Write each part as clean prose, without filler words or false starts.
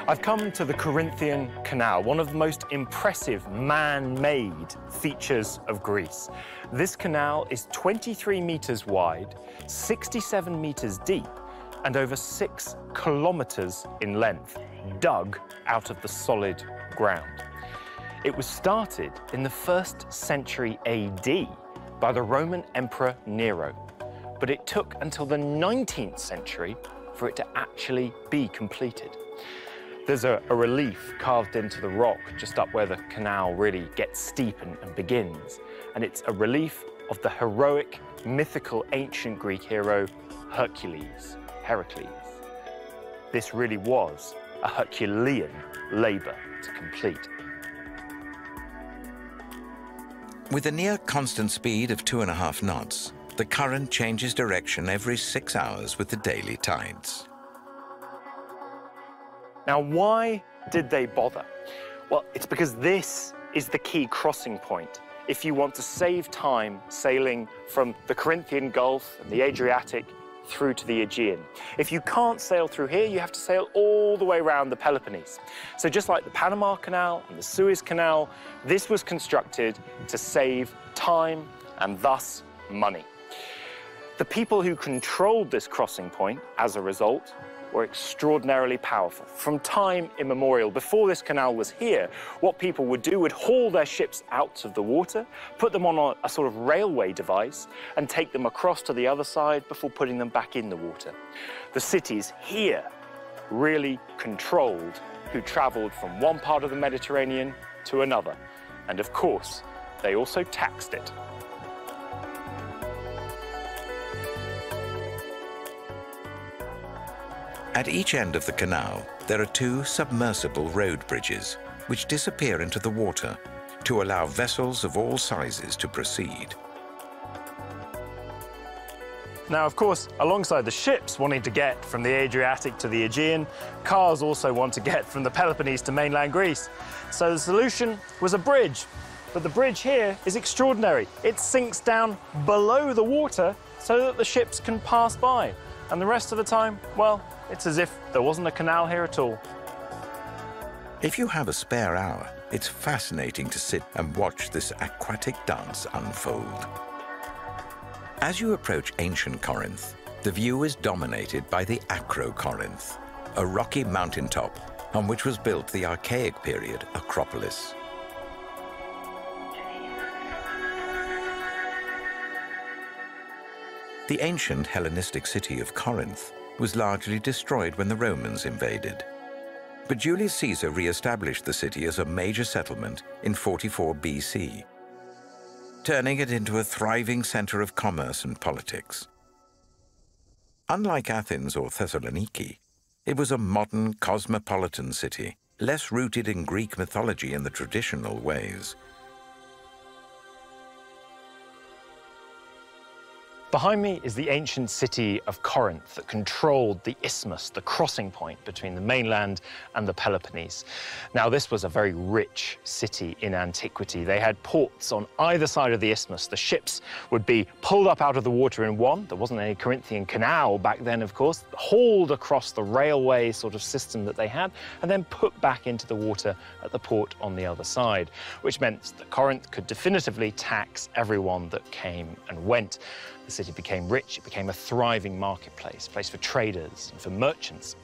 I've come to the Corinthian Canal, one of the most impressive man-made features of Greece. This canal is 23 meters wide, 67 meters deep, and over 6 kilometers in length, dug out of the solid ground. It was started in the 1st century AD by the Roman Emperor Nero, but it took until the 19th century for it to actually be completed. There's a relief carved into the rock just up where the canal really gets steep and begins, and it's a relief of the heroic, mythical, ancient Greek hero Hercules. This really was a Herculean labor to complete. With a near constant speed of 2.5 knots, the current changes direction every 6 hours with the daily tides. Now, why did they bother? Well, it's because this is the key crossing point if you want to save time sailing from the Corinthian Gulf and the Adriatic through to the Aegean. If you can't sail through here, you have to sail all the way around the Peloponnese. So just like the Panama Canal and the Suez Canal, this was constructed to save time and thus money. The people who controlled this crossing point, as a result, were extraordinarily powerful. From time immemorial, before this canal was here, what people would do would haul their ships out of the water, put them on a sort of railway device, and take them across to the other side before putting them back in the water. The cities here really controlled who traveled from one part of the Mediterranean to another. And of course, they also taxed it. At each end of the canal, there are 2 submersible road bridges, which disappear into the water to allow vessels of all sizes to proceed. Now, of course, alongside the ships wanting to get from the Adriatic to the Aegean, cars also want to get from the Peloponnese to mainland Greece. So the solution was a bridge. But the bridge here is extraordinary. It sinks down below the water so that the ships can pass by. And the rest of the time, well, it's as if there wasn't a canal here at all. If you have a spare hour, it's fascinating to sit and watch this aquatic dance unfold. As you approach ancient Corinth, the view is dominated by the ACROCORINTH, a rocky mountaintop on which was built the Archaic period Acropolis. The ancient Hellenistic city of Corinth was largely destroyed when the Romans invaded. But Julius Caesar re-established the city as a major settlement in 44 BC, turning it into a thriving center of commerce and politics. Unlike Athens or Thessaloniki, it was a modern cosmopolitan city, less rooted in Greek mythology in the traditional ways. Behind me is the ancient city of Corinth that controlled the isthmus, the crossing point between the mainland and the Peloponnese. Now, this was a very rich city in antiquity. They had ports on either side of the isthmus. The ships would be pulled up out of the water in one. There wasn't any Corinthian canal back then, of course, hauled across the railway sort of system that they had, and then put back into the water at the port on the other side, which meant that Corinth could definitively tax everyone that came and went. The city became rich, it became a thriving marketplace, a place for traders and for merchants.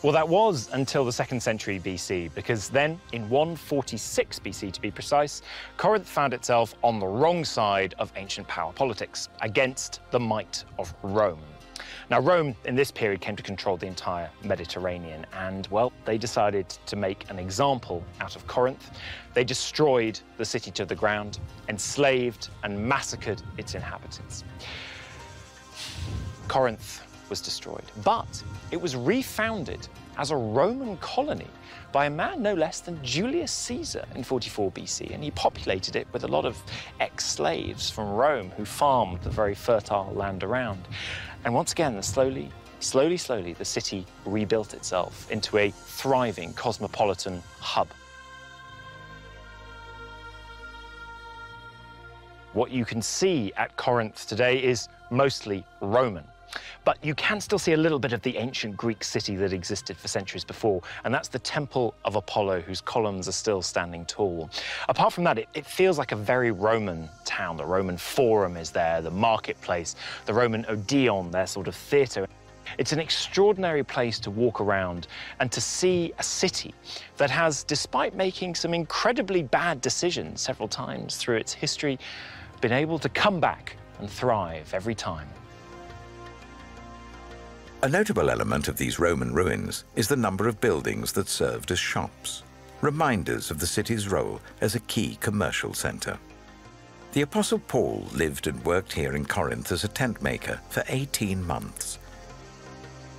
Well, that was until the 2nd century BC, because then, in 146 BC to be precise, Corinth found itself on the wrong side of ancient power politics, against the might of Rome. Now, Rome, in this period, came to control the entire Mediterranean, and, well, they decided to make an example out of Corinth. They destroyed the city to the ground, enslaved and massacred its inhabitants. Corinth was destroyed, but it was refounded as a Roman colony by a man no less than Julius Caesar in 44 BC, and he populated it with a lot of ex-slaves from Rome who farmed the very fertile land around. And once again, slowly, the city rebuilt itself into a thriving cosmopolitan hub. What you can see at Corinth today is mostly Roman. But you can still see a little bit of the ancient Greek city that existed for centuries before, and that's the Temple of Apollo, whose columns are still standing tall. Apart from that, it feels like a very Roman town. The Roman Forum is there, the marketplace, the Roman Odeon, their sort of theatre. It's an extraordinary place to walk around and to see a city that has, despite making some incredibly bad decisions several times through its history, been able to come back and thrive every time. A notable element of these Roman ruins is the number of buildings that served as shops, reminders of the city's role as a key commercial centre. The Apostle Paul lived and worked here in Corinth as a tent maker for 18 months.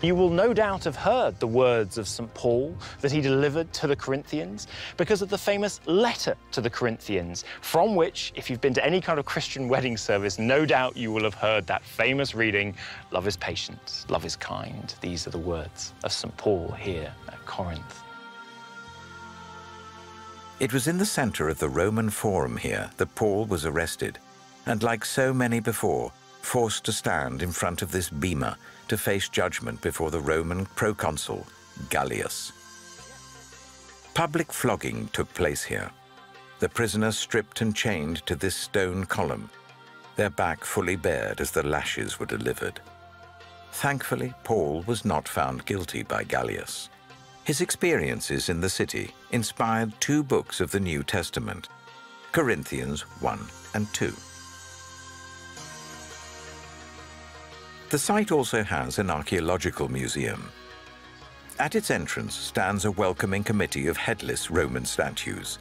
You will no doubt have heard the words of St. Paul that he delivered to the Corinthians because of the famous letter to the Corinthians, from which, if you've been to any kind of Christian wedding service, no doubt you will have heard that famous reading, "Love is patient, love is kind." These are the words of St. Paul here at Corinth. It was in the centre of the Roman Forum here that Paul was arrested, and like so many before, forced to stand in front of this bema to face judgment before the Roman proconsul, Gallius. Public flogging took place here. The prisoners stripped and chained to this stone column, their back fully bared as the lashes were delivered. Thankfully, Paul was not found guilty by Gallius. His experiences in the city inspired 2 books of the New Testament, Corinthians 1 and 2. The site also has an archaeological museum. At its entrance stands a welcoming committee of headless Roman statues.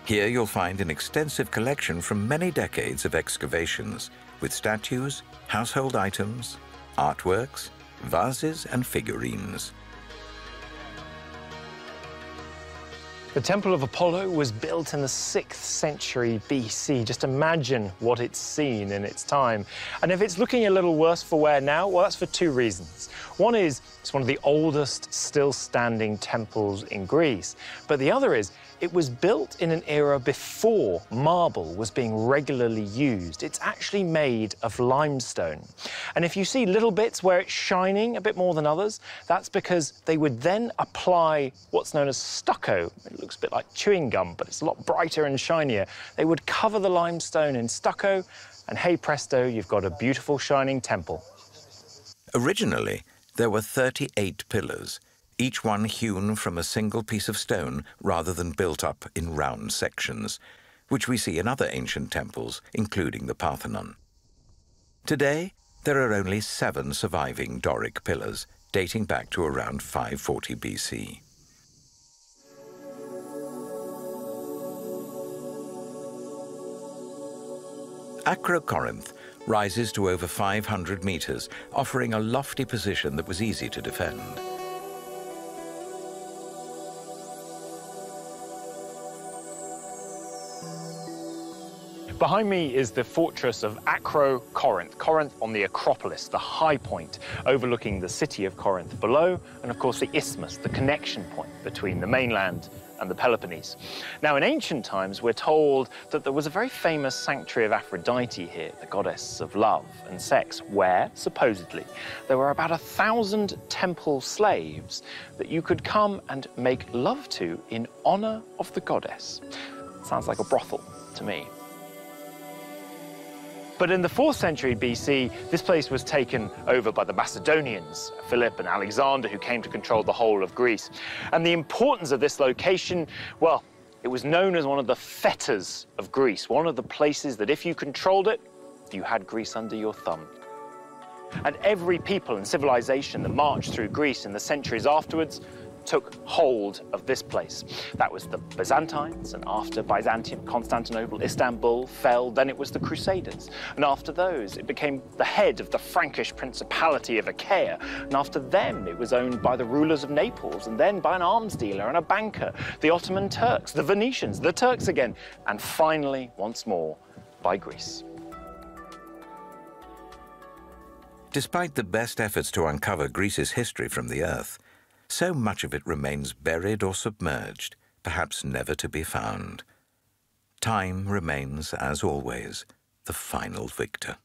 Here you'll find an extensive collection from many decades of excavations, with statues, household items, artworks, vases and figurines. The Temple of Apollo was built in the 6th century BC. Just imagine what it's seen in its time. And if it's looking a little worse for wear now, well, that's for 2 reasons. One is it's one of the oldest still standing temples in Greece. But the other is it was built in an era before marble was being regularly used. It's actually made of limestone. And if you see little bits where it's shining a bit more than others, that's because they would then apply what's known as stucco. It looks a bit like chewing gum, but it's a lot brighter and shinier. They would cover the limestone in stucco, and hey presto, you've got a beautiful shining temple. Originally, there were 38 pillars, each one hewn from a single piece of stone rather than built up in round sections, which we see in other ancient temples, including the Parthenon. Today, there are only 7 surviving Doric pillars, dating back to around 540 BC. ACROCORINTH rises to over 500 meters, offering a lofty position that was easy to defend. Behind me is the fortress of ACROCORINTH, Corinth on the Acropolis, the high point overlooking the city of Corinth below, and of course the Isthmus, the connection point between the mainland and the Peloponnese. Now, in ancient times, we're told that there was a very famous sanctuary of Aphrodite here, the goddess of love and sex, where, supposedly, there were about 1,000 temple slaves that you could come and make love to in honor of the goddess. Sounds like a brothel to me. But in the 4th century BC, this place was taken over by the Macedonians, Philip and Alexander, who came to control the whole of Greece. And the importance of this location, well, it was known as one of the fetters of Greece, one of the places that if you controlled it, you had Greece under your thumb. And every people and civilization that marched through Greece in the centuries afterwards took hold of this place. That was the Byzantines, and after Byzantium, Constantinople, Istanbul fell, then it was the Crusaders. And after those, it became the head of the Frankish Principality of Achaia. And after them, it was owned by the rulers of Naples, and then by an arms dealer and a banker, the Ottoman Turks, the Venetians, the Turks again, and finally, once more, by Greece. Despite the best efforts to uncover Greece's history from the earth, so much of it remains buried or submerged, perhaps never to be found. Time remains, as always, the final victor.